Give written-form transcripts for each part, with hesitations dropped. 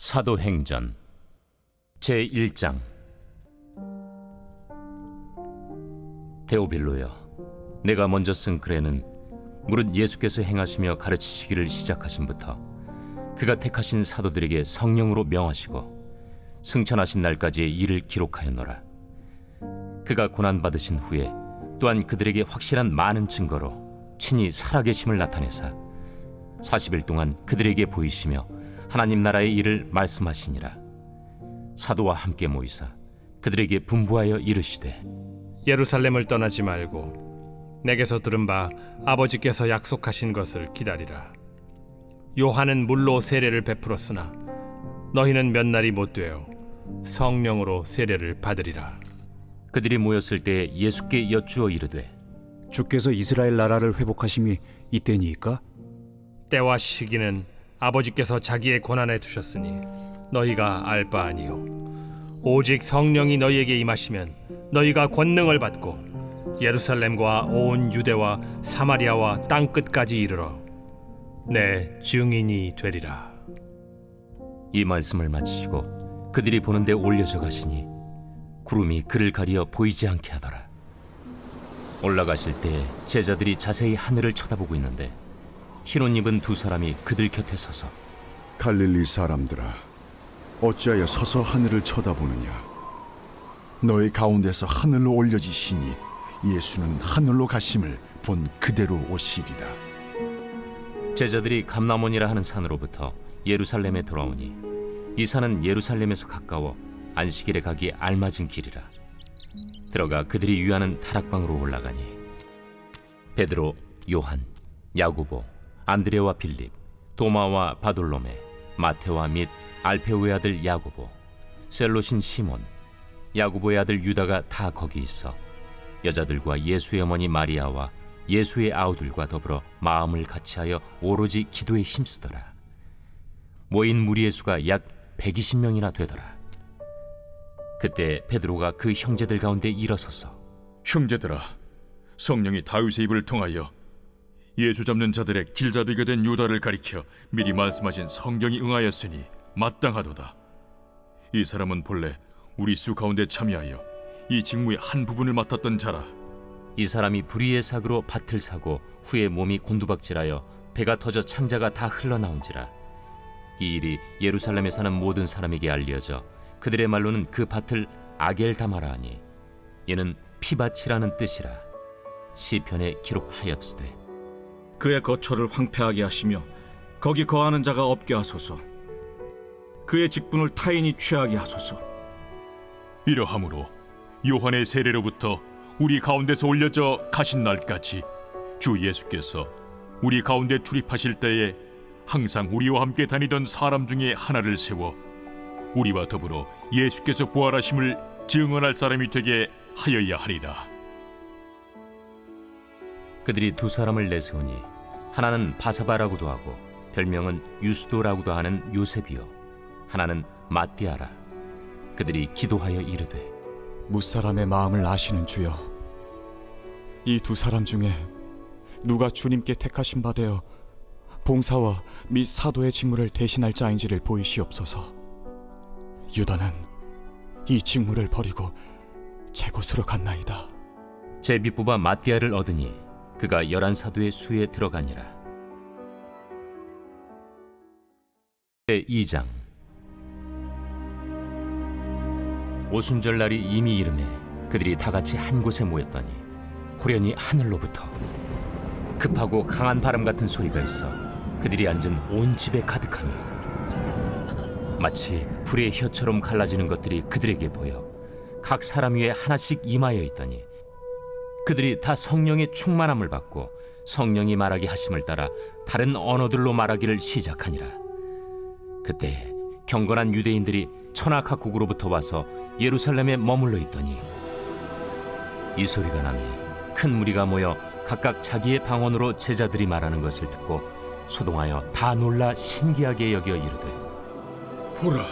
사도행전 제1장. 데오빌로여, 내가 먼저 쓴 글에는 무릇 예수께서 행하시며 가르치시기를 시작하심부터 그가 택하신 사도들에게 성령으로 명하시고 승천하신 날까지의 일을 기록하였노라. 그가 고난받으신 후에 또한 그들에게 확실한 많은 증거로 친히 살아계심을 나타내사 40일 동안 그들에게 보이시며 하나님 나라의 일을 말씀하시니라. 사도와 함께 모이사 그들에게 분부하여 이르시되, 예루살렘을 떠나지 말고 내게서 들은 바 아버지께서 약속하신 것을 기다리라. 요한은 물로 세례를 베풀었으나 너희는 몇 날이 못 되어 성령으로 세례를 받으리라. 그들이 모였을 때 예수께 여쭈어 이르되, 주께서 이스라엘 나라를 회복하심이 이때니이까? 때와 시기는 아버지께서 자기의 권한에 두셨으니 너희가 알 바 아니요, 오직 성령이 너희에게 임하시면 너희가 권능을 받고 예루살렘과 온 유대와 사마리아와 땅 끝까지 이르러 내 증인이 되리라. 이 말씀을 마치시고 그들이 보는 데 올려져 가시니 구름이 그를 가리어 보이지 않게 하더라. 올라가실 때 제자들이 자세히 하늘을 쳐다보고 있는데 흰옷 입은 두 사람이 그들 곁에 서서, 갈릴리 사람들아, 어찌하여 서서 하늘을 쳐다보느냐? 너희 가운데서 하늘로 올려지시니 예수는 하늘로 가심을 본 그대로 오시리라. 제자들이 감람원이라 하는 산으로부터 예루살렘에 돌아오니 이 산은 예루살렘에서 가까워 안식일에 가기 알맞은 길이라. 들어가 그들이 유하는 다락방으로 올라가니 베드로, 요한, 야고보, 안드레와 빌립, 도마와 바돌로메, 마테와 및 알페오의 아들 야고보, 셀롯인 시몬, 야고보의 아들 유다가 다 거기 있어 여자들과 예수의 어머니 마리아와 예수의 아우들과 더불어 마음을 같이하여 오로지 기도에 힘쓰더라. 모인 무리의 수가 약 120명이나 되더라. 그때 베드로가 그 형제들 가운데 일어서서, 형제들아, 성령이 다윗의 입을 통하여 예수 잡는 자들의 길잡이가 된 유다를 가리켜 미리 말씀하신 성경이 응하였으니 마땅하도다. 이 사람은 본래 우리 수 가운데 참여하여 이 직무의 한 부분을 맡았던 자라. 이 사람이 불의의 사고로 밭을 사고 후에 몸이 곤두박질하여 배가 터져 창자가 다 흘러나온지라. 이 일이 예루살렘에 사는 모든 사람에게 알려져 그들의 말로는 그 밭을 아겔다마라 하니 이는 피밭이라는 뜻이라. 시편에 기록하였으되, 그의 거처를 황폐하게 하시며 거기 거하는 자가 없게 하소서. 그의 직분을 타인이 취하게 하소서. 이러함으로 요한의 세례로부터 우리 가운데서 올려져 가신 날까지 주 예수께서 우리 가운데 출입하실 때에 항상 우리와 함께 다니던 사람 중에 하나를 세워 우리와 더불어 예수께서 부활하심을 증언할 사람이 되게 하여야 하리라. 그들이 두 사람을 내세우니 하나는 바사바라고도 하고 별명은 유스도라고도 하는 요셉이요, 하나는 마띠아라. 그들이 기도하여 이르되, 무사람의 마음을 아시는 주여, 이 두 사람 중에 누가 주님께 택하신 바 되어 봉사와 및 사도의 직무를 대신할 자인지를 보이시옵소서. 유다는 이 직무를 버리고 제 곳으로 갔나이다. 제비 뽑아 마띠아를 얻으니 그가 11사도의 수에 들어가니라. 제2장. 오순절 날이 이미 이르매 그들이 다 같이 한 곳에 모였더니 호련히 하늘로부터 급하고 강한 바람 같은 소리가 있어 그들이 앉은 온 집에 가득하며 마치 불의 혀처럼 갈라지는 것들이 그들에게 보여 각 사람 위에 하나씩 임하여 있더니 그들이 다 성령의 충만함을 받고 성령이 말하게 하심을 따라 다른 언어들로 말하기를 시작하니라. 그때 경건한 유대인들이 천하 각국으로부터 와서 예루살렘에 머물러 있더니 이 소리가 나니 큰 무리가 모여 각각 자기의 방언으로 제자들이 말하는 것을 듣고 소동하여 다 놀라 신기하게 여겨 이르되, 보라,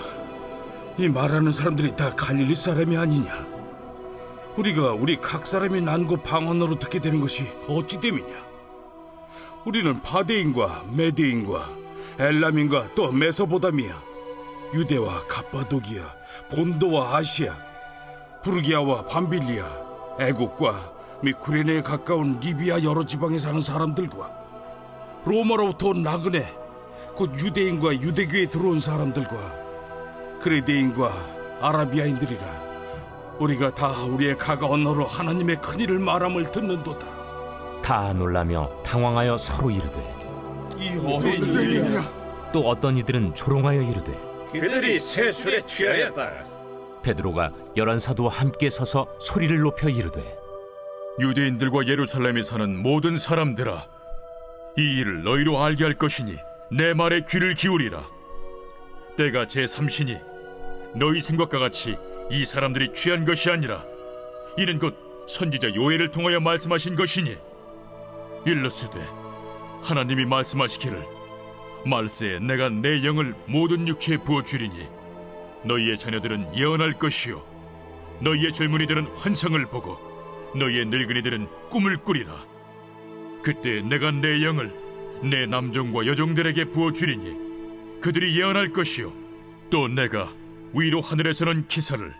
이 말하는 사람들이 다 갈릴리 사람이 아니냐? 우리가 우리 각 사람이 난고 방언으로 듣게 되는 것이 어찌 됨이냐? 우리는 바데인과 메데인과 엘람인과 또 메소보다미아, 유대와 갑바도기아, 본도와 아시아, 부르기아와 밤빌리아, 애국과 및 구레네에 가까운 리비아 여러 지방에 사는 사람들과 로마로부터 온 나그네, 곧 유대인과 유대교에 들어온 사람들과 그레데인과 아라비아인들이라. 우리가 다 우리의 가가 언어로 하나님의 큰일을 말함을 듣는도다. 다 놀라며 당황하여 서로 이르되 이 어린 일이냐? 또 어떤 이들은 조롱하여 이르되 그들이 세술에 취하였다. 베드로가 11 사도와 함께 서서 소리를 높여 이르되 유대인들과 예루살렘에 사는 모든 사람들아, 이 일을 너희로 알게 할 것이니 내 말에 귀를 기울이라. 때가 제3시니 너희 생각과 같이 이 사람들이 취한 것이 아니라 이는 곧 선지자 요엘을 통하여 말씀하신 것이니, 일러스되 하나님이 말씀하시기를 말세에 내가 내 영을 모든 육체에 부어주리니 너희의 자녀들은 예언할 것이요 너희의 젊은이들은 환상을 보고 너희의 늙은이들은 꿈을 꾸리라. 그때 내가 내 영을 내 남종과 여종들에게 부어주리니 그들이 예언할 것이요 또 내가 위로 하늘에서는 기사를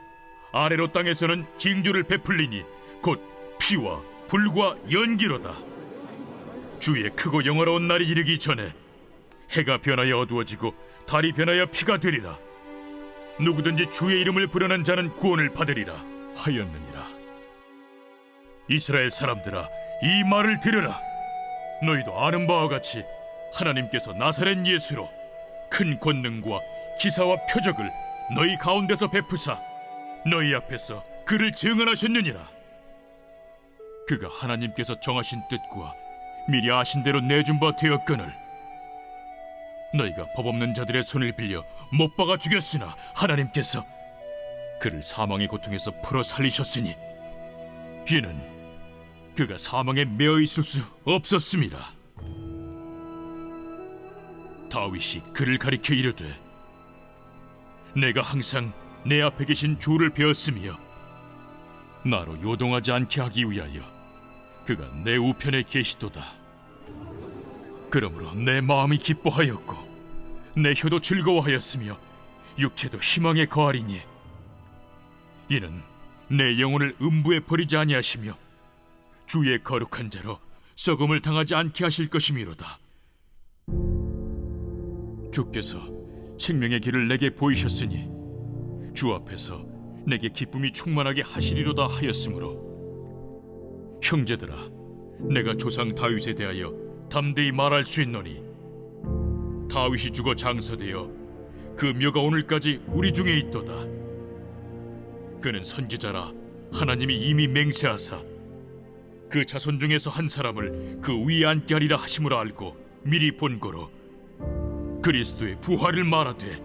아래로 땅에서는 징조를 베풀리니 곧 피와 불과 연기로다. 주의 크고 영화로운 날이 이르기 전에 해가 변하여 어두워지고 달이 변하여 피가 되리라. 누구든지 주의 이름을 부르는 자는 구원을 받으리라 하였느니라. 이스라엘 사람들아, 이 말을 들으라. 너희도 아는 바와 같이 하나님께서 나사렛 예수로 큰 권능과 기사와 표적을 너희 가운데서 베푸사 너희 앞에서 그를 증언하셨느니라. 그가 하나님께서 정하신 뜻과 미리 아신 대로 내준 바 되었거늘 너희가 법 없는 자들의 손을 빌려 못 박아 죽였으나 하나님께서 그를 사망의 고통에서 풀어 살리셨으니 이는 그가 사망에 매어 있을 수 없었습니다. 다윗이 그를 가리켜 이르되 내가 항상 내 앞에 계신 주를 배웠으며 나로 요동하지 않게 하기 위하여 그가 내 우편에 계시도다. 그러므로 내 마음이 기뻐하였고 내 혀도 즐거워하였으며 육체도 희망에 거하리니 이는 내 영혼을 음부에 버리지 아니하시며 주의 거룩한 자로 썩음을 당하지 않게 하실 것이미로다. 주께서 생명의 길을 내게 보이셨으니 주 앞에서 내게 기쁨이 충만하게 하시리로다 하였으므로 형제들아, 내가 조상 다윗에 대하여 담대히 말할 수 있노니 다윗이 죽어 장서되어 그 묘가 오늘까지 우리 중에 있도다. 그는 선지자라 하나님이 이미 맹세하사 그 자손 중에서 한 사람을 그 위에 앉게 하리라 하심으로 알고 미리 본고로 그리스도의 부활을 말하되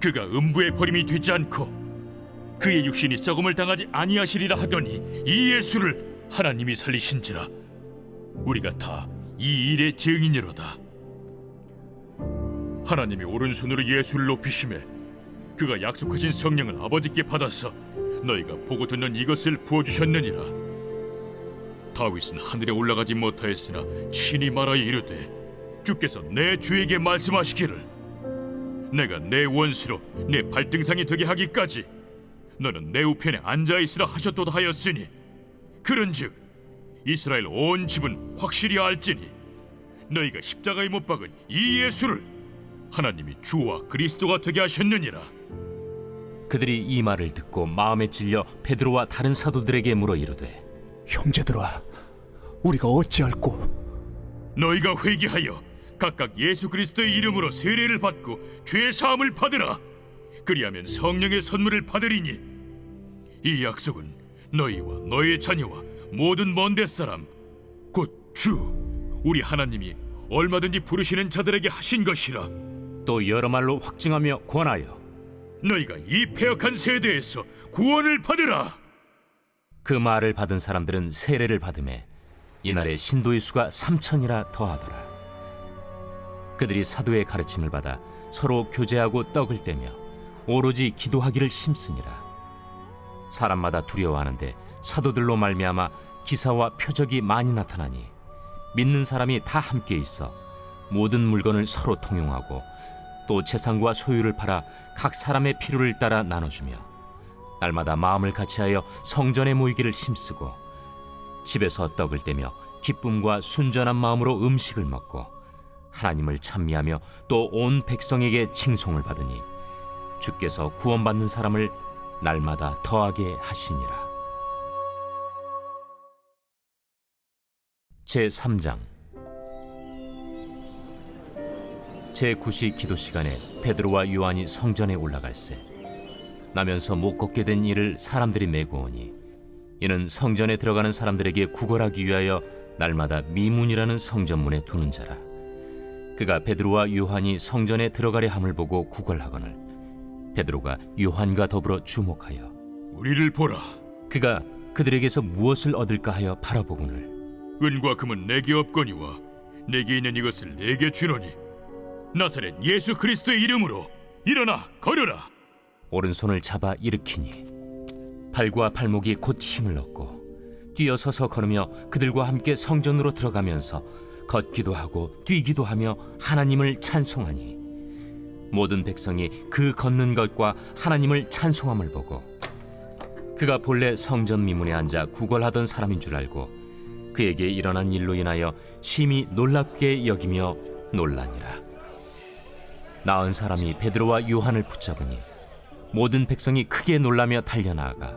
그가 음부에 버림이 되지 않고 그의 육신이 썩음을 당하지 아니하시리라 하더니 이 예수를 하나님이 살리신지라. 우리가 다 이 일의 증인이로다. 하나님이 오른손으로 예수를 높이심에 그가 약속하신 성령을 아버지께 받아서 너희가 보고 듣는 이것을 부어주셨느니라. 다윗은 하늘에 올라가지 못하였으나 친히 말하여 이르되 주께서 내 주에게 말씀하시기를 내가 내 원수로 내 발등상이 되게 하기까지 너는 내 우편에 앉아있으라 하셨도다 하였으니 그런즉 이스라엘 온 집은 확실히 알지니 너희가 십자가에 못 박은 이 예수를 하나님이 주와 그리스도가 되게 하셨느니라. 그들이 이 말을 듣고 마음에 찔려 베드로와 다른 사도들에게 물어 이르되 형제들아, 우리가 어찌할꼬? 너희가 회개하여 각각 예수 그리스도의 이름으로 세례를 받고 죄 사함을 받으라. 그리하면 성령의 선물을 받으리니 이 약속은 너희와 너희의 자녀와 모든 먼 데 사람 곧 주 우리 하나님이 얼마든지 부르시는 자들에게 하신 것이라. 또 여러 말로 확증하며 권하여 너희가 이 패역한 세대에서 구원을 받으라. 그 말을 받은 사람들은 세례를 받음에 이날에 신도의 수가 3,000이라 더하더라. 그들이 사도의 가르침을 받아 서로 교제하고 떡을 떼며 오로지 기도하기를 힘쓰니라. 사람마다 두려워하는데 사도들로 말미암아 기사와 표적이 많이 나타나니 믿는 사람이 다 함께 있어 모든 물건을 서로 통용하고 또 재산과 소유를 팔아 각 사람의 필요를 따라 나눠주며 날마다 마음을 같이하여 성전에 모이기를 힘쓰고 집에서 떡을 떼며 기쁨과 순전한 마음으로 음식을 먹고 하나님을 찬미하며 또 온 백성에게 칭송을 받으니 주께서 구원받는 사람을 날마다 더하게 하시니라. 제3장 제9시 기도 시간에 베드로와 요한이 성전에 올라갈새 나면서 못 걷게 된 이를 사람들이 메고 오니 이는 성전에 들어가는 사람들에게 구걸하기 위하여 날마다 미문이라는 성전문에 두는 자라. 그가 베드로와 요한이 성전에 들어가려 함을 보고 구걸하거늘 베드로가 요한과 더불어 주목하여 우리를 보라. 그가 그들에게서 무엇을 얻을까 하여 바라보거늘 은과 금은 내게 없거니와 내게 있는 이것을 내게 주노니 나사렛 예수 그리스도의 이름으로 일어나 걸으라. 오른손을 잡아 일으키니 발과 발목이 곧 힘을 얻고 뛰어서서 걸으며 그들과 함께 성전으로 들어가면서 걷기도 하고 뛰기도 하며 하나님을 찬송하니 모든 백성이 그 걷는 것과 하나님을 찬송함을 보고 그가 본래 성전 미문에 앉아 구걸하던 사람인 줄 알고 그에게 일어난 일로 인하여 심히 놀랍게 여기며 놀라니라. 나은 사람이 베드로와 요한을 붙잡으니 모든 백성이 크게 놀라며 달려나아가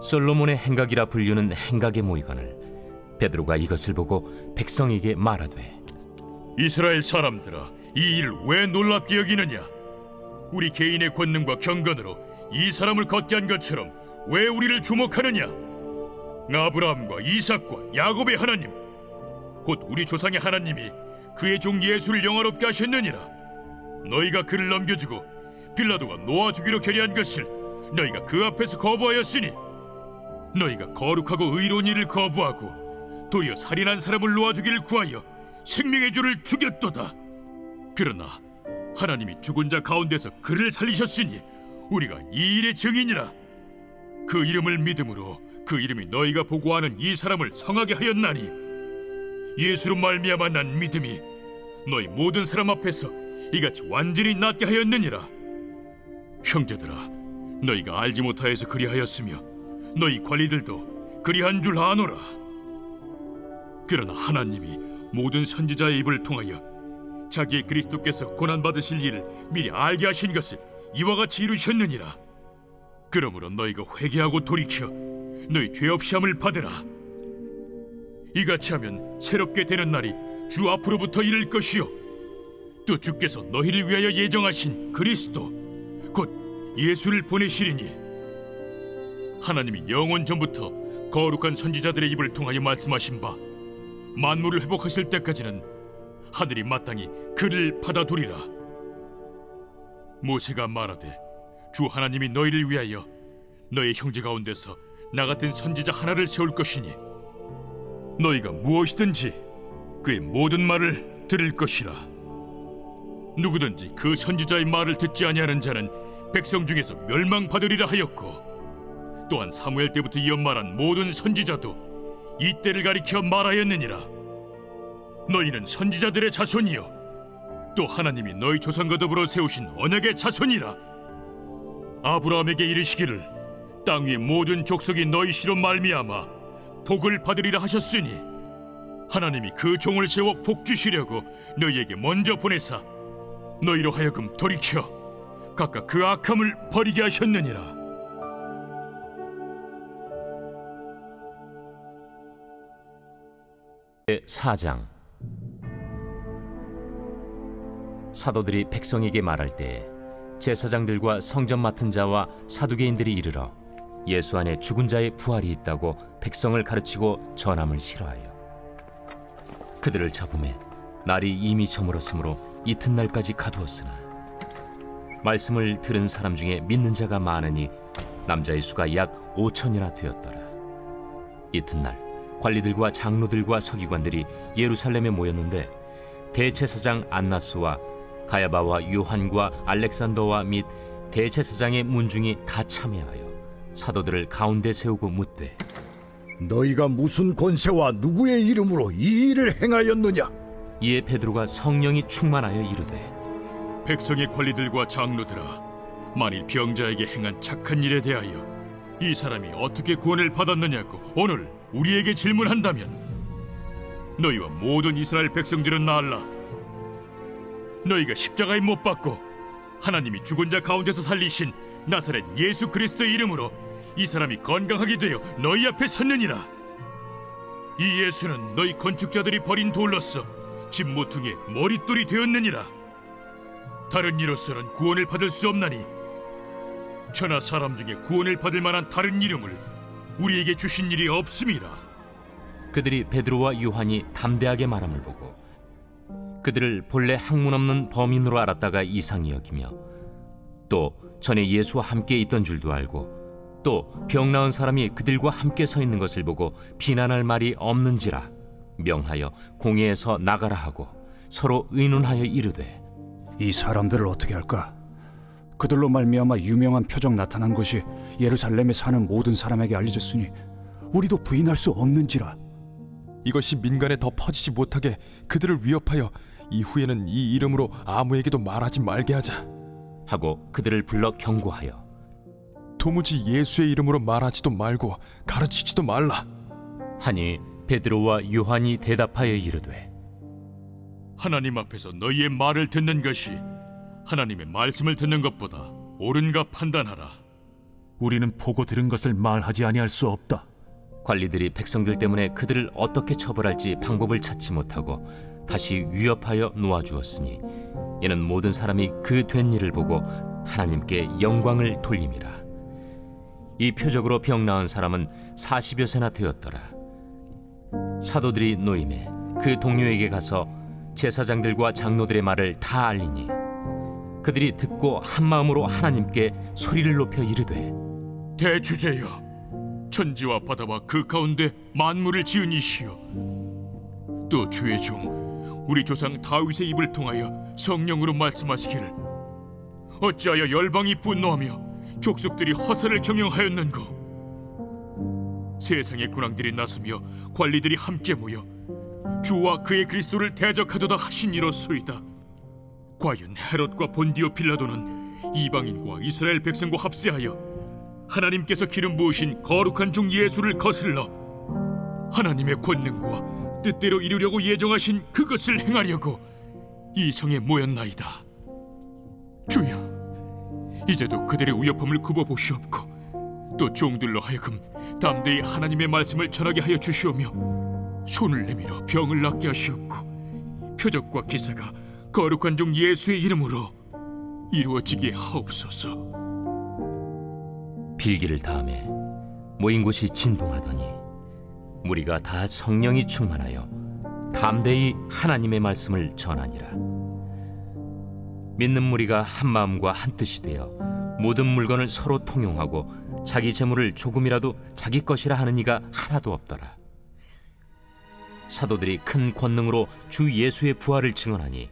솔로몬의 행각이라 불리는 행각에 모이거늘 베드로가 이것을 보고 백성에게 말하되 이스라엘 사람들아, 이 일을 왜 놀랍게 여기느냐? 우리 개인의 권능과 경건으로 이 사람을 걷게 한 것처럼 왜 우리를 주목하느냐? 아브라함과 이삭과 야곱의 하나님, 곧 우리 조상의 하나님이 그의 종 예수를 영화롭게 하셨느니라. 너희가 그를 넘겨주고 빌라도가 놓아주기로 결의한 것을 너희가 그 앞에서 거부하였으니 너희가 거룩하고 의로운 일을 거부하고 도리어 살인한 사람을 놓아주기를 구하여 생명의 주를 죽였도다. 그러나 하나님이 죽은 자 가운데서 그를 살리셨으니 우리가 이 일의 증인이라. 그 이름을 믿음으로 그 이름이 너희가 보고하는 이 사람을 성하게 하였나니 예수로 말미암아 난 믿음이 너희 모든 사람 앞에서 이같이 완전히 낫게 하였느니라. 형제들아, 너희가 알지 못하여서 그리하였으며 너희 관리들도 그리한 줄 아노라. 그러나 하나님이 모든 선지자의 입을 통하여 자기의 그리스도께서 고난받으실 일을 미리 알게 하신 것을 이와 같이 이루셨느니라. 그러므로 너희가 회개하고 돌이켜 너희 죄 없이 함을 받으라. 이같이 하면 새롭게 되는 날이 주 앞으로부터 이를 것이요 또 주께서 너희를 위하여 예정하신 그리스도 곧 예수를 보내시리니 하나님이 영원 전부터 거룩한 선지자들의 입을 통하여 말씀하신 바 만물을 회복하실 때까지는 하늘이 마땅히 그를 받아두리라. 모세가 말하되 주 하나님이 너희를 위하여 너희 형제 가운데서 나 같은 선지자 하나를 세울 것이니 너희가 무엇이든지 그의 모든 말을 들을 것이라. 누구든지 그 선지자의 말을 듣지 아니하는 자는 백성 중에서 멸망받으리라 하였고 또한 사무엘 때부터 이어 말한 모든 선지자도 이 때를 가리켜 말하였느니라. 너희는 선지자들의 자손이요 또 하나님이 너희 조상과 더불어 세우신 언약의 자손이라. 아브라함에게 이르시기를 땅 위의 모든 족속이 너희 씨로 말미암아 복을 받으리라 하셨으니 하나님이 그 종을 세워 복 주시려고 너희에게 먼저 보내사 너희로 하여금 돌이켜 각각 그 악함을 버리게 하셨느니라. 제4장 사도들이 백성에게 말할 때 제사장들과 성전 맡은 자와 사두개인들이 이르러 예수 안에 죽은 자의 부활이 있다고 백성을 가르치고 전함을 싫어하여 그들을 잡음에 날이 이미 저물었으므로 이튿날까지 가두었으나 말씀을 들은 사람 중에 믿는 자가 많으니 남자의 수가 약 5천이나 되었더라. 이튿날 관리들과 장로들과 서기관들이 예루살렘에 모였는데 대제사장 안나스와 가야바와 요한과 알렉산더와 및 대제사장의 문중이 다 참여하여 사도들을 가운데 세우고 묻되 너희가 무슨 권세와 누구의 이름으로 이 일을 행하였느냐? 이에 베드로가 성령이 충만하여 이르되 백성의 관리들과 장로들아, 만일 병자에게 행한 착한 일에 대하여 이 사람이 어떻게 구원을 받았느냐고 오늘 우리에게 질문한다면, 너희와 모든 이스라엘 백성들은 알라. 너희가 십자가에 못 박고 하나님이 죽은 자 가운데서 살리신 나사렛 예수 그리스도의 이름으로 이 사람이 건강하게 되어 너희 앞에 섰느니라. 이 예수는 너희 건축자들이 버린 돌로서 집 모퉁이의 머릿돌이 되었느니라. 다른 이로서는 구원을 받을 수 없나니 천하 사람 중에 구원을 받을 만한 다른 이름을 우리에게 주신 일이 없음이라. 그들이 베드로와 요한이 담대하게 말함을 보고 그들을 본래 학문 없는 범인으로 알았다가 이상히 여기며, 또 전에 예수와 함께 있던 줄도 알고, 또 병 나은 사람이 그들과 함께 서 있는 것을 보고 비난할 말이 없는지라 명하여 공회에서 나가라 하고 서로 의논하여 이르되, 이 사람들을 어떻게 할까? 그들로 말미암아 유명한 표적 나타난 것이 예루살렘에 사는 모든 사람에게 알려졌으니 우리도 부인할 수 없는지라. 이것이 민간에 더 퍼지지 못하게 그들을 위협하여 이후에는 이 이름으로 아무에게도 말하지 말게 하자. 하고 그들을 불러 경고하여 도무지 예수의 이름으로 말하지도 말고 가르치지도 말라. 하니 베드로와 요한이 대답하여 이르되, 하나님 앞에서 너희의 말을 듣는 것이 하나님의 말씀을 듣는 것보다 옳은가 판단하라. 우리는 보고 들은 것을 말하지 아니할 수 없다. 관리들이 백성들 때문에 그들을 어떻게 처벌할지 방법을 찾지 못하고 다시 위협하여 놓아주었으니, 이는 모든 사람이 그 된 일을 보고 하나님께 영광을 돌림이라. 이 표적으로 병 나은 사람은 40여 세나 되었더라. 사도들이 노임에 그 동료에게 가서 제사장들과 장로들의 말을 다 알리니, 그들이 듣고 한 마음으로 하나님께 소리를 높여 이르되, 대주제여, 천지와 바다와 그 가운데 만물을 지은 이시여, 또 주의 종 우리 조상 다윗의 입을 통하여 성령으로 말씀하시기를, 어찌하여 열방이 분노하며 족속들이 허사를 경영하였는고. 세상의 군왕들이 나서며 관리들이 함께 모여 주와 그의 그리스도를 대적하도다 하신 이로소이다. 과연 헤롯과 본디오 빌라도는 이방인과 이스라엘 백성과 합세하여 하나님께서 기름 부으신 거룩한 종 예수를 거슬러 하나님의 권능과 뜻대로 이루려고 예정하신 그것을 행하려고 이 성에 모였나이다. 주여, 이제도 그들의 위협함을 굽어보시옵고 또 종들로 하여금 담대히 하나님의 말씀을 전하게 하여 주시오며 손을 내밀어 병을 낫게 하시옵고 표적과 기사가 거룩한 종 예수의 이름으로 이루어지게 하옵소서. 빌기를 다음에 모인 곳이 진동하더니 무리가 다 성령이 충만하여 담대히 하나님의 말씀을 전하니라. 믿는 무리가 한 마음과 한 뜻이 되어 모든 물건을 서로 통용하고 자기 재물을 조금이라도 자기 것이라 하는 이가 하나도 없더라. 사도들이 큰 권능으로 주 예수의 부활을 증언하니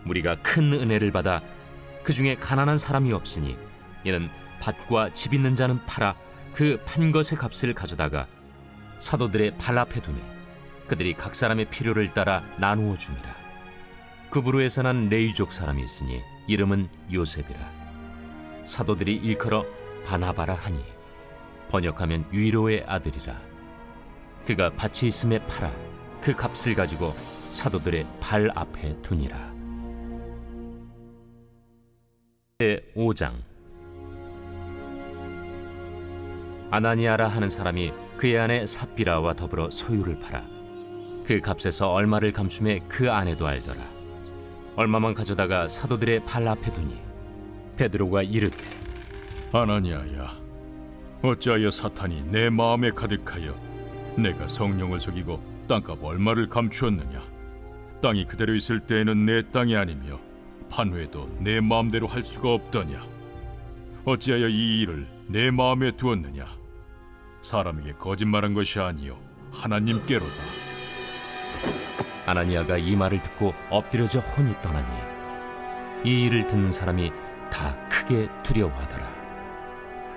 무리가 큰 은혜를 받아 그 중에 가난한 사람이 없으니, 이는 밭과 집 있는 자는 팔아 그 판 것의 값을 가져다가 사도들의 발 앞에 두니 그들이 각 사람의 필요를 따라 나누어 줍니다. 구브로에서 난 레위족 사람이 있으니 이름은 요셉이라. 사도들이 일컬어 바나바라 하니 번역하면 위로의 아들이라. 그가 밭이 있음에 팔아 그 값을 가지고 사도들의 발 앞에 두니라. 5장. 아나니아라 하는 사람이 그의 아내 삽비라와 더불어 소유를 팔아 그 값에서 얼마를 감춤해 그 아내도 알더라. 얼마만 가져다가 사도들의 발 앞에 두니 베드로가 이르되, 아나니아야, 어찌하여 사탄이 내 마음에 가득하여 내가 성령을 속이고 땅값 얼마를 감추었느냐? 땅이 그대로 있을 때에는 내 땅이 아니며 판회도 내 마음대로 할 수가 없더냐? 어찌하여 이 일을 내 마음에 두었느냐? 사람에게 거짓말한 것이 아니요 하나님께로다. 아나니아가 이 말을 듣고 엎드려져 혼이 떠나니 이 일을 듣는 사람이 다 크게 두려워하더라.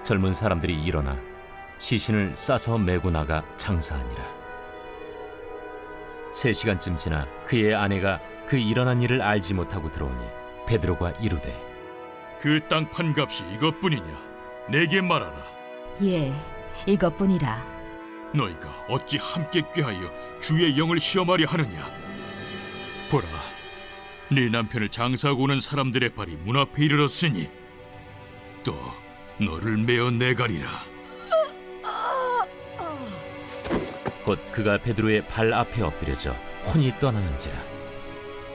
젊은 사람들이 일어나 시신을 싸서 메고 나가 장사하니라. 3시간쯤 지나 그의 아내가 그 일어난 일을 알지 못하고 들어오니 베드로가 이르되 그 땅 판값이 이것뿐이냐? 내게 말하라. 예, 이것뿐이라. 너희가 어찌 함께 꾀하여 주의 영을 시험하려 하느냐? 보라, 네 남편을 장사하고 오는 사람들의 발이 문 앞에 이르렀으니 또 너를 메어 내가리라. 곧 그가 베드로의 발 앞에 엎드려져 혼이 떠나는지라.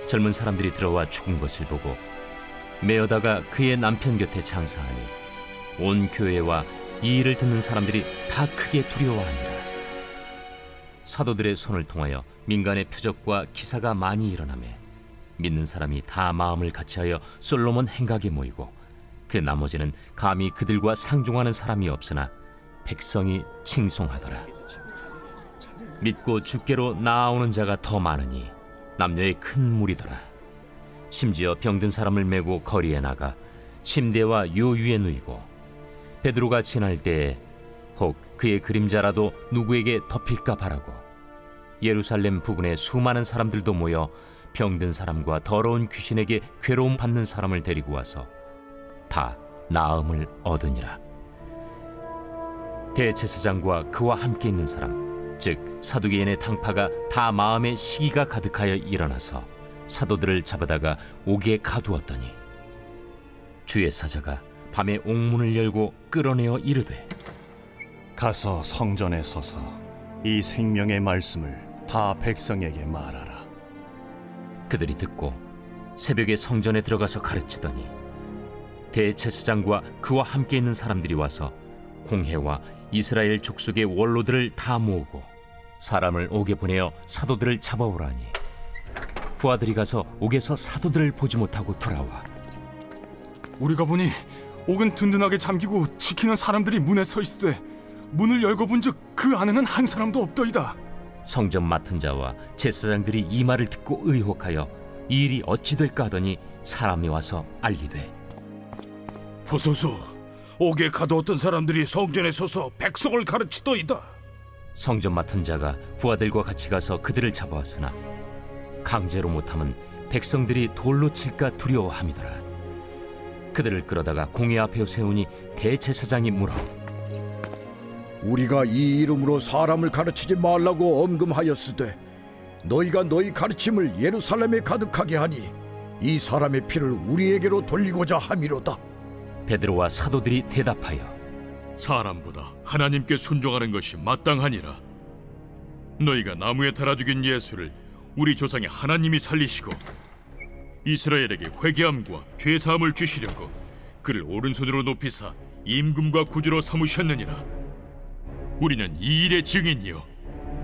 젊은 사람들이 들어와 죽은 것을 보고 메어다가 그의 남편 곁에 장사하니 온 교회와 이 일을 듣는 사람들이 다 크게 두려워하니라. 사도들의 손을 통하여 민간의 표적과 기사가 많이 일어나매 믿는 사람이 다 마음을 같이하여 솔로몬 행각에 모이고 그 나머지는 감히 그들과 상종하는 사람이 없으나 백성이 칭송하더라. 믿고 주께로 나아오는 자가 더 많으니 남녀의 큰 무리더라. 심지어 병든 사람을 메고 거리에 나가 침대와 요유에 누이고 베드로가 지날 때에 혹 그의 그림자라도 누구에게 덮일까 바라고 예루살렘 부근에 수많은 사람들도 모여 병든 사람과 더러운 귀신에게 괴로움 받는 사람을 데리고 와서 다 나음을 얻으니라. 대제사장과 그와 함께 있는 사람 즉 사두개인의 당파가 다 마음에 시기가 가득하여 일어나서 사도들을 잡아다가 옥에 가두었더니 주의 사자가 밤에 옥문을 열고 끌어내어 이르되 가서 성전에 서서 이 생명의 말씀을 다 백성에게 말하라. 그들이 듣고 새벽에 성전에 들어가서 가르치더니 대제사장과 그와 함께 있는 사람들이 와서 공회와 이스라엘 족속의 원로들을 다 모으고 사람을 옥에 보내어 사도들을 잡아오라니 부하들이 가서 옥에서 사도들을 보지 못하고 돌아와 우리가 보니 옥은 든든하게 잠기고 지키는 사람들이 문에 서 있으되 문을 열고 본즉 그 안에는 한 사람도 없더이다. 성전 맡은 자와 제사장들이 이 말을 듣고 의혹하여 이 일이 어찌 될까 하더니 사람이 와서 알리되 보소서, 옥에 가두었던 사람들이 성전에 서서 백성을 가르치더이다. 성전 맡은 자가 부하들과 같이 가서 그들을 잡아왔으나 강제로 못하면 백성들이 돌로 칠까 두려워함이더라. 그들을 끌어다가 공회 앞에 세우니 대제사장이 물어 우리가 이 이름으로 사람을 가르치지 말라고 엄금하였으되 너희가 너희 가르침을 예루살렘에 가득하게 하니 이 사람의 피를 우리에게로 돌리고자 함이로다. 베드로와 사도들이 대답하여 사람보다 하나님께 순종하는 것이 마땅하니라. 너희가 나무에 달아 죽인 예수를 우리 조상의 하나님이 살리시고 이스라엘에게 회개함과 죄사함을 주시려고 그를 오른손으로 높이사 임금과 구주로 삼으셨느니라. 우리는 이 일의 증인이요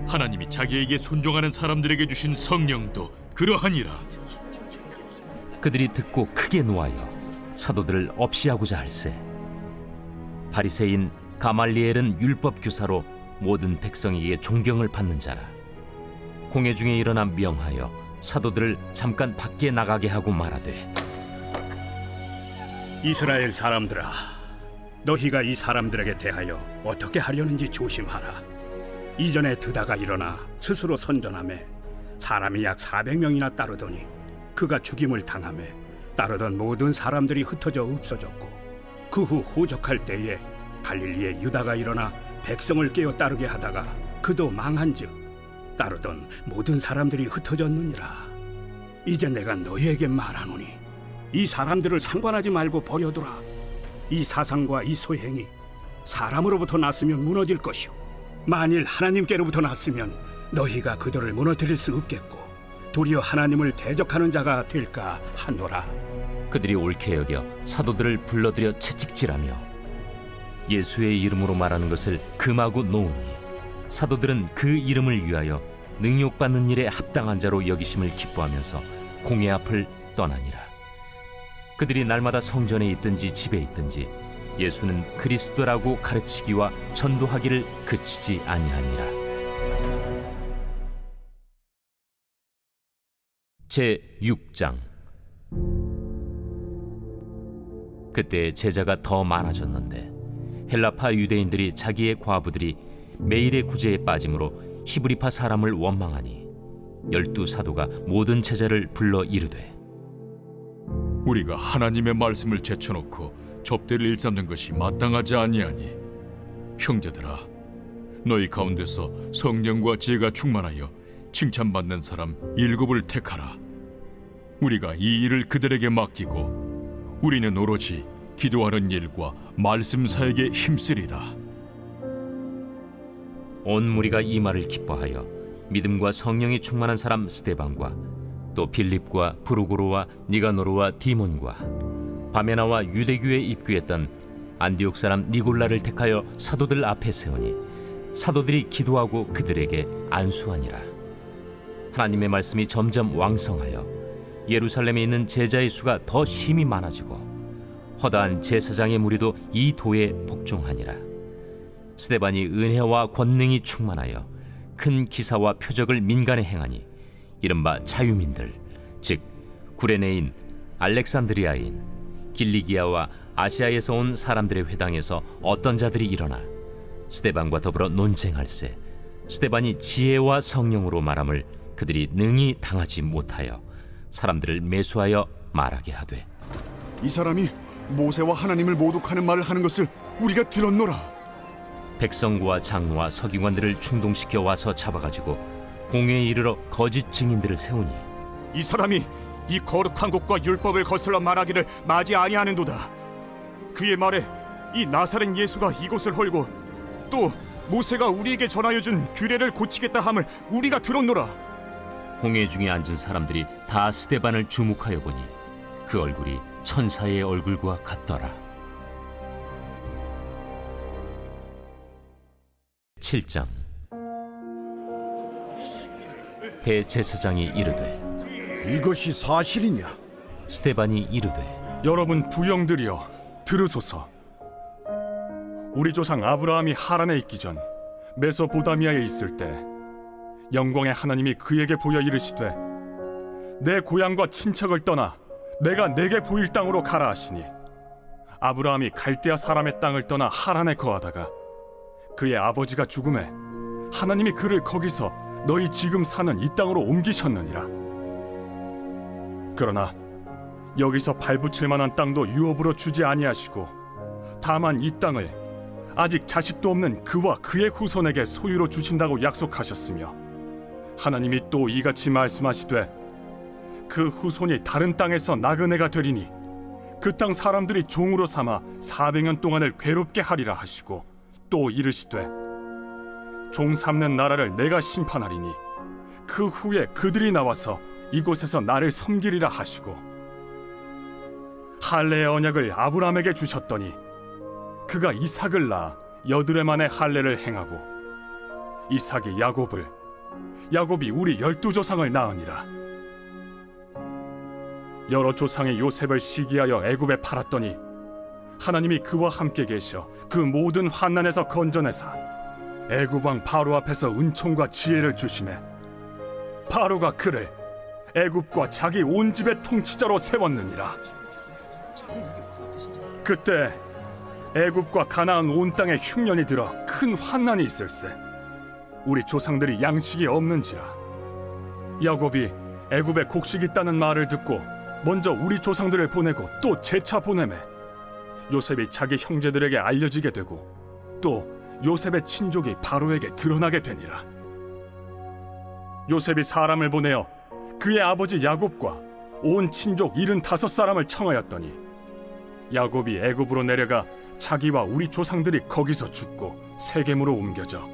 하나님이 자기에게 순종하는 사람들에게 주신 성령도 그러하니라. 그들이 듣고 크게 노하여 사도들을 없이하고자 할세 바리새인 가말리엘은 율법 교사로 모든 백성에게 존경을 받는 자라. 공회 중에 일어나 명하여 사도들을 잠깐 밖에 나가게 하고 말하되 이스라엘 사람들아, 너희가 이 사람들에게 대하여 어떻게 하려는지 조심하라. 이전에 드다가 일어나 스스로 선전하매 사람이 약 400명이나 따르더니 그가 죽임을 당하매 따르던 모든 사람들이 흩어져 없어졌고 그 후 호적할 때에 갈릴리에 유다가 일어나 백성을 깨어 따르게 하다가 그도 망한즉 따르던 모든 사람들이 흩어졌느니라. 이제 내가 너희에게 말하노니 이 사람들을 상관하지 말고 버려두라. 이 사상과 이 소행이 사람으로부터 났으면 무너질 것이요 만일 하나님께로부터 났으면 너희가 그들을 무너뜨릴 수 없겠고 도리어 하나님을 대적하는 자가 될까 하노라. 그들이 옳게 여겨 사도들을 불러들여 채찍질하며 예수의 이름으로 말하는 것을 금하고 놓으니 사도들은 그 이름을 위하여 능욕받는 일에 합당한 자로 여기심을 기뻐하면서 공회 앞을 떠나니라. 그들이 날마다 성전에 있든지 집에 있든지 예수는 그리스도라고 가르치기와 전도하기를 그치지 아니하니라. 제 6장. 그때 제자가 더 많아졌는데 헬라파 유대인들이 자기의 과부들이 매일의 구제에 빠짐으로 히브리파 사람을 원망하니 12 사도가 모든 제자를 불러 이르되 우리가 하나님의 말씀을 제쳐놓고 접대를 일삼는 것이 마땅하지 아니하니 형제들아 너희 가운데서 성령과 지혜가 충만하여 칭찬받는 사람 7을 택하라. 우리가 이 일을 그들에게 맡기고 우리는 오로지 기도하는 일과 말씀 사역에 힘쓰리라. 온 무리가 이 말을 기뻐하여 믿음과 성령이 충만한 사람 스데반과 또 빌립과 브루고로와 니가노르와 디몬과 바메나와 유대교에 입교했던 안디옥 사람 니골라를 택하여 사도들 앞에 세우니 사도들이 기도하고 그들에게 안수하니라. 하나님의 말씀이 점점 왕성하여 예루살렘에 있는 제자의 수가 더 심히 많아지고 허다한 제사장의 무리도 이 도에 복종하니라. 스데반이 은혜와 권능이 충만하여 큰 기사와 표적을 민간에 행하니 이른바 자유민들 즉 구레네인, 알렉산드리아인, 길리기아와 아시아에서 온 사람들의 회당에서 어떤 자들이 일어나 스데반과 더불어 논쟁할세 스데반이 지혜와 성령으로 말함을 그들이 능히 당하지 못하여 사람들을 매수하여 말하게 하되 이 사람이 모세와 하나님을 모독하는 말을 하는 것을 우리가 들었노라. 백성과 장로와 서기관들을 충동시켜 와서 잡아가지고 공회에 이르러 거짓 증인들을 세우니 이 사람이 이 거룩한 곳과 율법을 거슬러 말하기를 마지 아니하는도다. 그의 말에 이 나사렛 예수가 이곳을 헐고 또 모세가 우리에게 전하여 준 규례를 고치겠다 함을 우리가 들었노라. 공회 중에 앉은 사람들이 다 스데반을 주목하여 보니 그 얼굴이 천사의 얼굴과 같더라. 7장. 대제사장이 이르되 이것이 사실이냐? 스데반이 이르되 여러분 부영들이여 들으소서. 우리 조상 아브라함이 하란에 있기 전 메소보다미아에 있을 때 영광의 하나님이 그에게 보여 이르시되 내 고향과 친척을 떠나 내가 내게 보일 땅으로 가라 하시니 아브라함이 갈대아 사람의 땅을 떠나 하란에 거하다가 그의 아버지가 죽음에 하나님이 그를 거기서 너희 지금 사는 이 땅으로 옮기셨느니라. 그러나 여기서 발붙일 만한 땅도 유업으로 주지 아니하시고 다만 이 땅을 아직 자식도 없는 그와 그의 후손에게 소유로 주신다고 약속하셨으며 하나님이 또 이같이 말씀하시되 그 후손이 다른 땅에서 나그네가 되리니 그 땅 사람들이 종으로 삼아 400년 동안을 괴롭게 하리라 하시고 또 이르시되 종 삼는 나라를 내가 심판하리니 그 후에 그들이 나와서 이곳에서 나를 섬기리라 하시고 할례의 언약을 아브라함에게 주셨더니 그가 이삭을 낳아 여드레 만에 할례를 행하고 이삭이 야곱을 야곱이 우리 12조상을 낳으니라. 여러 조상의 요셉을 시기하여 애굽에 팔았더니 하나님이 그와 함께 계셔 그 모든 환난에서 건져내사 애굽 왕 바로 앞에서 은총과 지혜를 주시매 바로가 그를 애굽과 자기 온 집의 통치자로 세웠느니라. 그때 애굽과 가나안 온 땅에 흉년이 들어 큰 환난이 있을세 우리 조상들이 양식이 없는지라. 야곱이 애굽에 곡식 있다는 말을 듣고 먼저 우리 조상들을 보내고 또 재차 보내매 요셉이 자기 형제들에게 알려지게 되고 또 요셉의 친족이 바로에게 드러나게 되니라. 요셉이 사람을 보내어 그의 아버지 야곱과 온 친족 75사람을 청하였더니 야곱이 애굽으로 내려가 자기와 우리 조상들이 거기서 죽고 세겜으로 옮겨져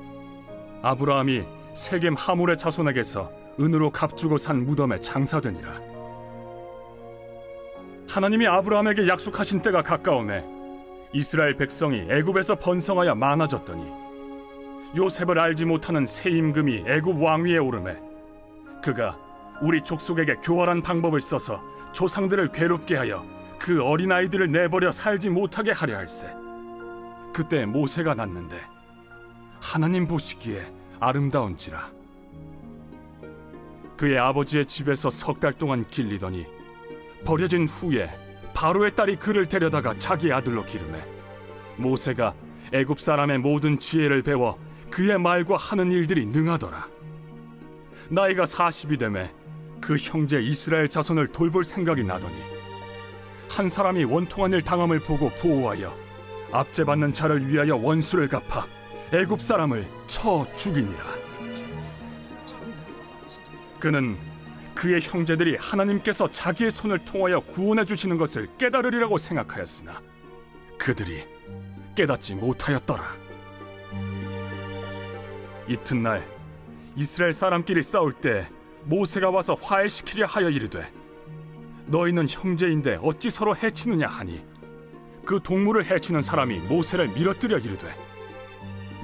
아브라함이 세겜 하몰의 자손에게서 은으로 값주고 산 무덤에 장사되니라. 하나님이 아브라함에게 약속하신 때가 가까우매 이스라엘 백성이 애굽에서 번성하여 많아졌더니 요셉을 알지 못하는 새 임금이 애굽 왕위에 오르매 그가 우리 족속에게 교활한 방법을 써서 조상들을 괴롭게 하여 그 어린아이들을 내버려 살지 못하게 하려 할세. 그때 모세가 났는데 하나님 보시기에 아름다운지라. 그의 아버지의 집에서 석 달 동안 길리더니 버려진 후에 바로의 딸이 그를 데려다가 자기 아들로 기르매 모세가 애굽 사람의 모든 지혜를 배워 그의 말과 하는 일들이 능하더라. 나이가 40이 되매 그 형제 이스라엘 자손을 돌볼 생각이 나더니 한 사람이 원통한 일 당함을 보고 보호하여 압제받는 자를 위하여 원수를 갚아 애굽 사람을 쳐 죽이니라. 그는 그의 형제들이 하나님께서 자기의 손을 통하여 구원해 주시는 것을 깨달으리라고 생각하였으나 그들이 깨닫지 못하였더라. 이튿날 이스라엘 사람끼리 싸울 때 모세가 와서 화해시키려 하여 이르되 너희는 형제인데 어찌 서로 해치느냐 하니 그 동물을 해치는 사람이 모세를 밀어뜨려 이르되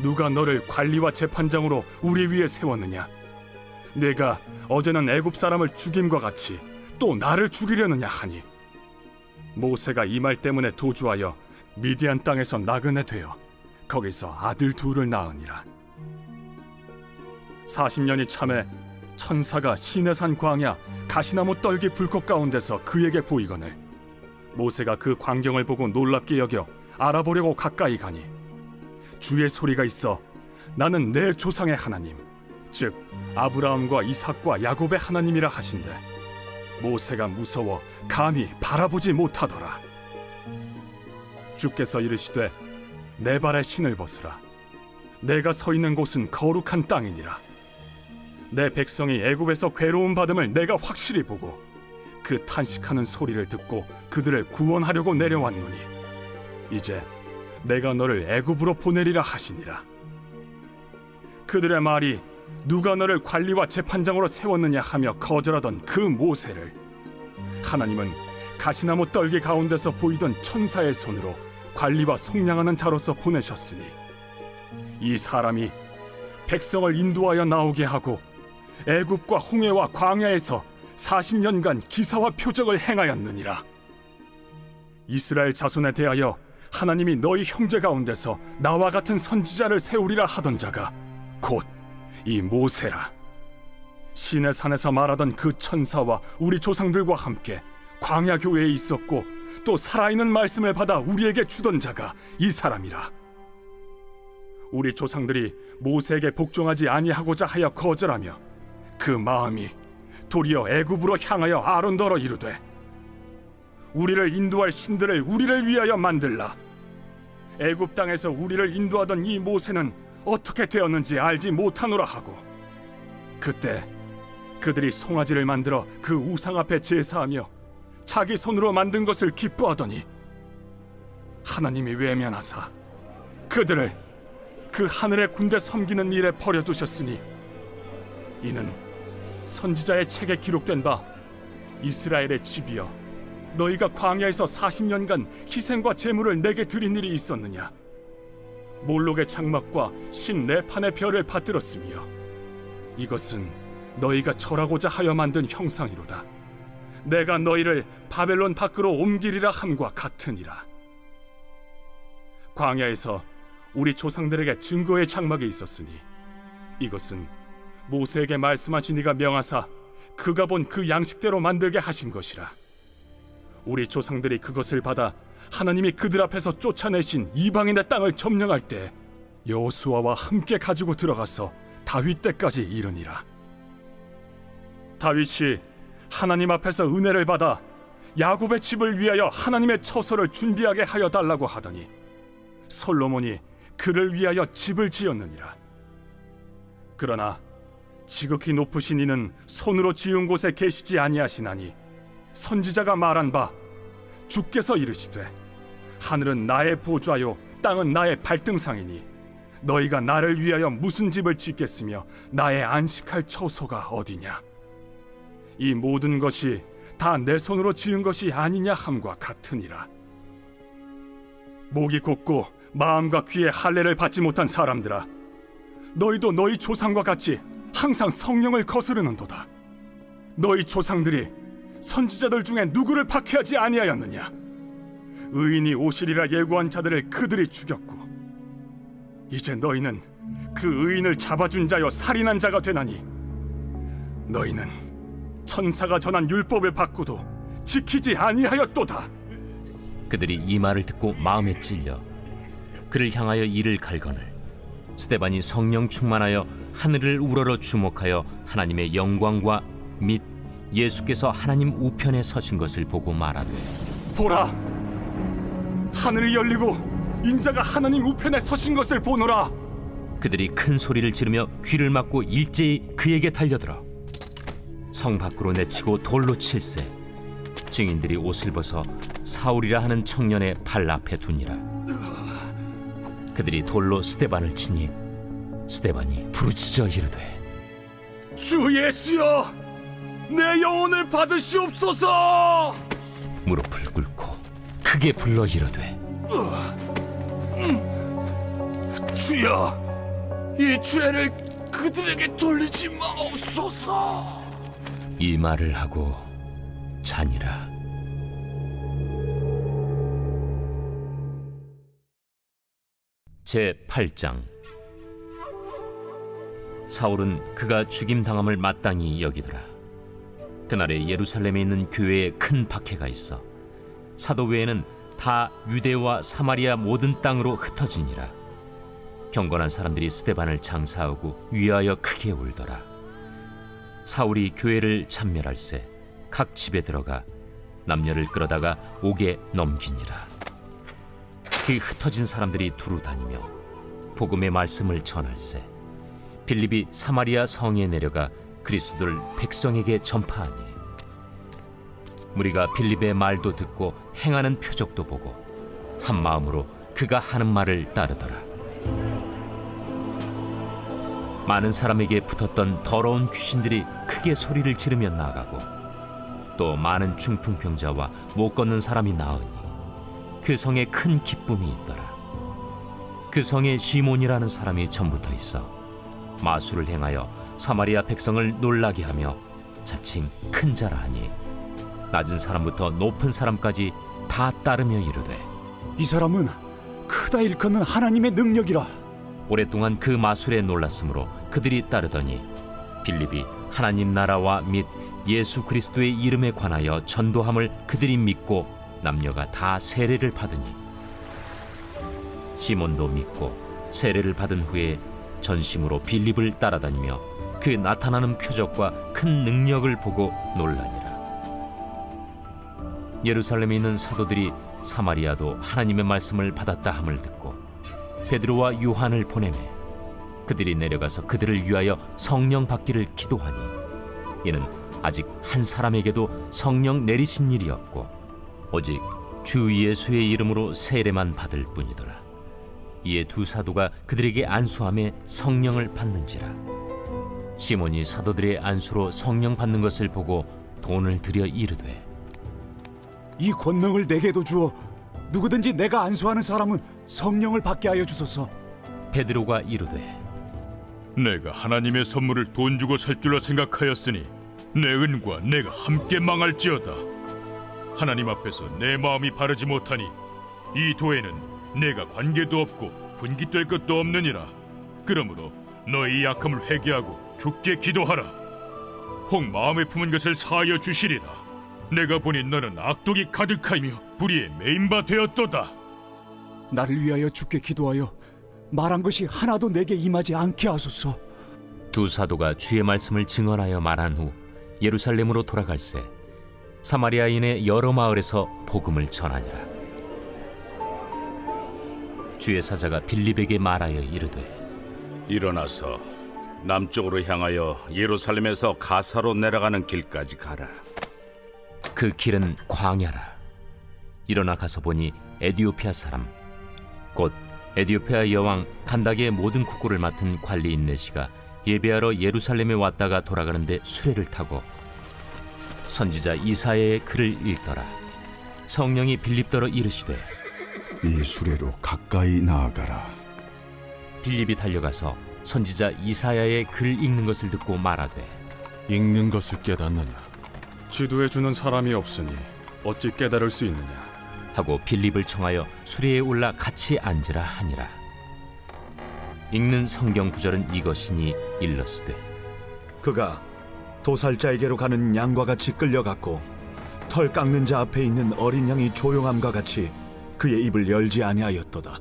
누가 너를 관리와 재판장으로 우리 위에 세웠느냐? 내가 어제는 애굽 사람을 죽임과 같이 또 나를 죽이려느냐 하니 모세가 이 말 때문에 도주하여 미디안 땅에서 나그네 되어 거기서 아들 둘을 낳으니라. 40년이 참에 천사가 시내산 광야 가시나무 떨기 불꽃 가운데서 그에게 보이거늘 모세가 그 광경을 보고 놀랍게 여겨 알아보려고 가까이 가니 주의 소리가 있어 나는 내 조상의 하나님 즉 아브라함과 이삭과 야곱의 하나님이라 하신대 모세가 무서워 감히 바라보지 못하더라. 주께서 이르시되 내 발에 신을 벗으라. 내가 서 있는 곳은 거룩한 땅이니라. 내 백성이 애굽에서 괴로움 받음을 내가 확실히 보고 그 탄식하는 소리를 듣고 그들을 구원하려고 내려왔노니 이제 내가 너를 애굽으로 보내리라 하시니라. 그들의 말이 누가 너를 관리와 재판장으로 세웠느냐 하며 거절하던 그 모세를 하나님은 가시나무 떨기 가운데서 보이던 천사의 손으로 관리와 속량하는 자로서 보내셨으니 이 사람이 백성을 인도하여 나오게 하고 애굽과 홍해와 광야에서 40년간 기사와 표적을 행하였느니라. 이스라엘 자손에 대하여 하나님이 너희 형제 가운데서 나와 같은 선지자를 세우리라 하던 자가 곧 이 모세라. 시내 산에서 말하던 그 천사와 우리 조상들과 함께 광야 교회에 있었고 또 살아있는 말씀을 받아 우리에게 주던 자가 이 사람이라. 우리 조상들이 모세에게 복종하지 아니하고자 하여 거절하며 그 마음이 도리어 애굽으로 향하여 아론더러 이르되 우리를 인도할 신들을 우리를 위하여 만들라. 애굽 땅에서 우리를 인도하던 이 모세는 어떻게 되었는지 알지 못하노라 하고 그때 그들이 송아지를 만들어 그 우상 앞에 제사하며 자기 손으로 만든 것을 기뻐하더니 하나님이 외면하사 그들을 그 하늘의 군대 섬기는 일에 버려두셨으니 이는 선지자의 책에 기록된 바 이스라엘의 집이여 너희가 광야에서 40년간 희생과 제물을 내게 드린 일이 있었느냐? 몰록의 장막과 신 네판의 별을 받들었으며 이것은 너희가 절하고자 하여 만든 형상이로다. 내가 너희를 바벨론 밖으로 옮기리라 함과 같으니라. 광야에서 우리 조상들에게 증거의 장막이 있었으니 이것은 모세에게 말씀하신 이가 명하사 그가 본 그 양식대로 만들게 하신 것이라. 우리 조상들이 그것을 받아 하나님이 그들 앞에서 쫓아내신 이방인의 땅을 점령할 때 여호수아와 함께 가지고 들어가서 다윗 때까지 이르니라. 다윗이 하나님 앞에서 은혜를 받아 야곱의 집을 위하여 하나님의 처소를 준비하게 하여 달라고 하더니 솔로몬이 그를 위하여 집을 지었느니라. 그러나 지극히 높으신 이는 손으로 지은 곳에 계시지 아니하시나니 선지자가 말한 바 주께서 이르시되 하늘은 나의 보좌요 땅은 나의 발등상이니 너희가 나를 위하여 무슨 집을 짓겠으며 나의 안식할 처소가 어디냐? 이 모든 것이 다 내 손으로 지은 것이 아니냐 함과 같으니라. 목이 곧고 마음과 귀에 할례를 받지 못한 사람들아, 너희도 너희 조상과 같이 항상 성령을 거스르는도다. 너희 조상들이 선지자들 중에 누구를 박해하지 아니하였느냐? 의인이 오시리라 예고한 자들을 그들이 죽였고 이제 너희는 그 의인을 잡아준 자여 살인한 자가 되나니 너희는 천사가 전한 율법을 받고도 지키지 아니하였도다. 그들이 이 말을 듣고 마음에 찔려 그를 향하여 이를 갈거늘 스데반이 성령 충만하여 하늘을 우러러 주목하여 하나님의 영광과 및 예수께서 하나님 우편에 서신 것을 보고 말하되 보라, 하늘이 열리고 인자가 하나님 우편에 서신 것을 보노라. 그들이 큰 소리를 지르며 귀를 막고 일제히 그에게 달려들어 성 밖으로 내치고 돌로 칠세. 증인들이 옷을 벗어 사울이라 하는 청년의 발 앞에 두니라. 그들이 돌로 스데반을 치니 스데반이 부르짖어 이르되, 주 예수여, 내 영혼을 받으시옵소서. 무릎을 꿇고 크게 불러 이르되, 주여, 이 죄를 그들에게 돌리지 마옵소서. 이 말을 하고 자니라. 제 8장. 사울은 그가 죽임당함을 마땅히 여기더라. 그날에 예루살렘에 있는 교회에 큰 박해가 있어 사도 외에는 다 유대와 사마리아 모든 땅으로 흩어지니라. 경건한 사람들이 스데반을 장사하고 위하여 크게 울더라. 사울이 교회를 참멸할세 각 집에 들어가 남녀를 끌어다가 옥에 넘기니라. 그 흩어진 사람들이 두루 다니며 복음의 말씀을 전할세 빌립이 사마리아 성에 내려가 그리스도를 백성에게 전파하니 무리가 빌립의 말도 듣고 행하는 표적도 보고 한 마음으로 그가 하는 말을 따르더라. 많은 사람에게 붙었던 더러운 귀신들이 크게 소리를 지르며 나가고 또 많은 중풍병자와 못 걷는 사람이 나으니 그 성에 큰 기쁨이 있더라. 그 성에 시몬이라는 사람이 전부터 있어 마술을 행하여 사마리아 백성을 놀라게 하며 자칭 큰 자라 하니 낮은 사람부터 높은 사람까지 다 따르며 이르되, 이 사람은 크다 일컫는 하나님의 능력이라. 오랫동안 그 마술에 놀랐으므로 그들이 따르더니 빌립이 하나님 나라와 및 예수 그리스도의 이름에 관하여 전도함을 그들이 믿고 남녀가 다 세례를 받으니 시몬도 믿고 세례를 받은 후에 전심으로 빌립을 따라다니며 그 나타나는 표적과 큰 능력을 보고 놀라니라. 예루살렘에 있는 사도들이 사마리아도 하나님의 말씀을 받았다 함을 듣고 베드로와 요한을 보내매 그들이 내려가서 그들을 위하여 성령 받기를 기도하니 이는 아직 한 사람에게도 성령 내리신 일이 없고 오직 주 예수의 이름으로 세례만 받을 뿐이더라. 이에 두 사도가 그들에게 안수함에 성령을 받는지라. 시몬이 사도들의 안수로 성령 받는 것을 보고 돈을 들여 이르되, 이 권능을 내게도 주어 누구든지 내가 안수하는 사람은 성령을 받게 하여 주소서. 베드로가 이르되, 내가 하나님의 선물을 돈 주고 살 줄로 생각하였으니 내 은과 내가 함께 망할지어다. 하나님 앞에서 내 마음이 바르지 못하니 이 도에는 내가 관계도 없고 분깃될 것도 없느니라. 그러므로 너희 약함을 회개하고 주께 기도하라. 혹 마음에 품은 것을 사하여 주시리라. 내가 보니 너는 악독이 가득하며 불의에 매인 바 되었도다. 나를 위하여 주께 기도하여 말한 것이 하나도 내게 임하지 않게 하소서. 두 사도가 주의 말씀을 증언하여 말한 후 예루살렘으로 돌아갈새 사마리아인의 여러 마을에서 복음을 전하니라. 주의 사자가 빌립에게 말하여 이르되, 일어나서 남쪽으로 향하여 예루살렘에서 가사로 내려가는 길까지 가라. 그 길은 광야라. 일어나 가서 보니 에디오피아 사람 곧 에디오피아 여왕 간닥의 모든 국고를 맡은 관리인 내시가 예배하러 예루살렘에 왔다가 돌아가는데 수레를 타고 선지자 이사야의 글을 읽더라. 성령이 빌립더러 이르시되, 이 수레로 가까이 나아가라. 빌립이 달려가서 선지자 이사야의 글 읽는 것을 듣고 말하되, 읽는 것을 깨닫느냐? 지도해 주는 사람이 없으니 어찌 깨달을 수 있느냐? 하고 빌립을 청하여 수레에 올라 같이 앉으라 하니라. 읽는 성경 구절은 이것이니 일러스되, 그가 도살자에게로 가는 양과 같이 끌려갔고 털 깎는 자 앞에 있는 어린 양이 조용함과 같이 그의 입을 열지 아니하였도다.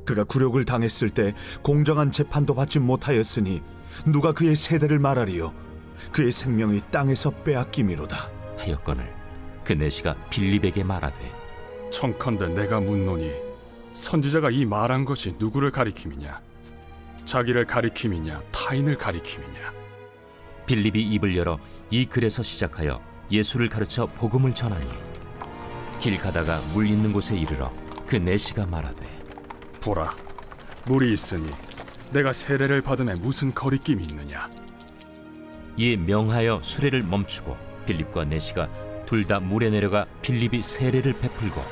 그가 굴욕을 당했을 때 공정한 재판도 받지 못하였으니 누가 그의 세대를 말하리요? 그의 생명이 땅에서 빼앗김이로다. 하였거늘 그 내시가 빌립에게 말하되 청컨대 내가 묻노니 선지자가 이 말한 것이 누구를 가리킴이냐? 자기를 가리킴이냐 타인을 가리킴이냐? 빌립이 입을 열어 이 글에서 시작하여 예수를 가르쳐 복음을 전하니 길 가다가 물 있는 곳에 이르러 그 내시가 말하되 보라, 물이 있으니 내가 세례를 받음에 무슨 거리낌이 있느냐? 이에 명하여 수레를 멈추고 빌립과 내시가 둘 다 물에 내려가 빌립이 세례를 베풀고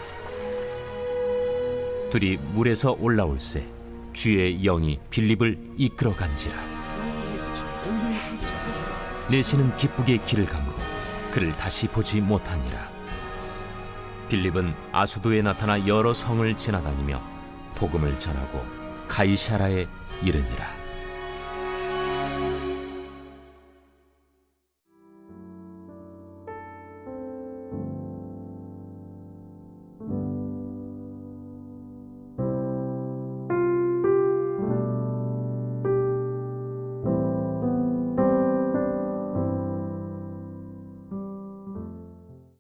둘이 물에서 올라올새 주의 영이 빌립을 이끌어 간지라. 내시는 기쁘게 길을 간고 그를 다시 보지 못하니라. 빌립은 아소도에 나타나 여러 성을 지나다니며 복음을 전하고 가이사라에 이르니라.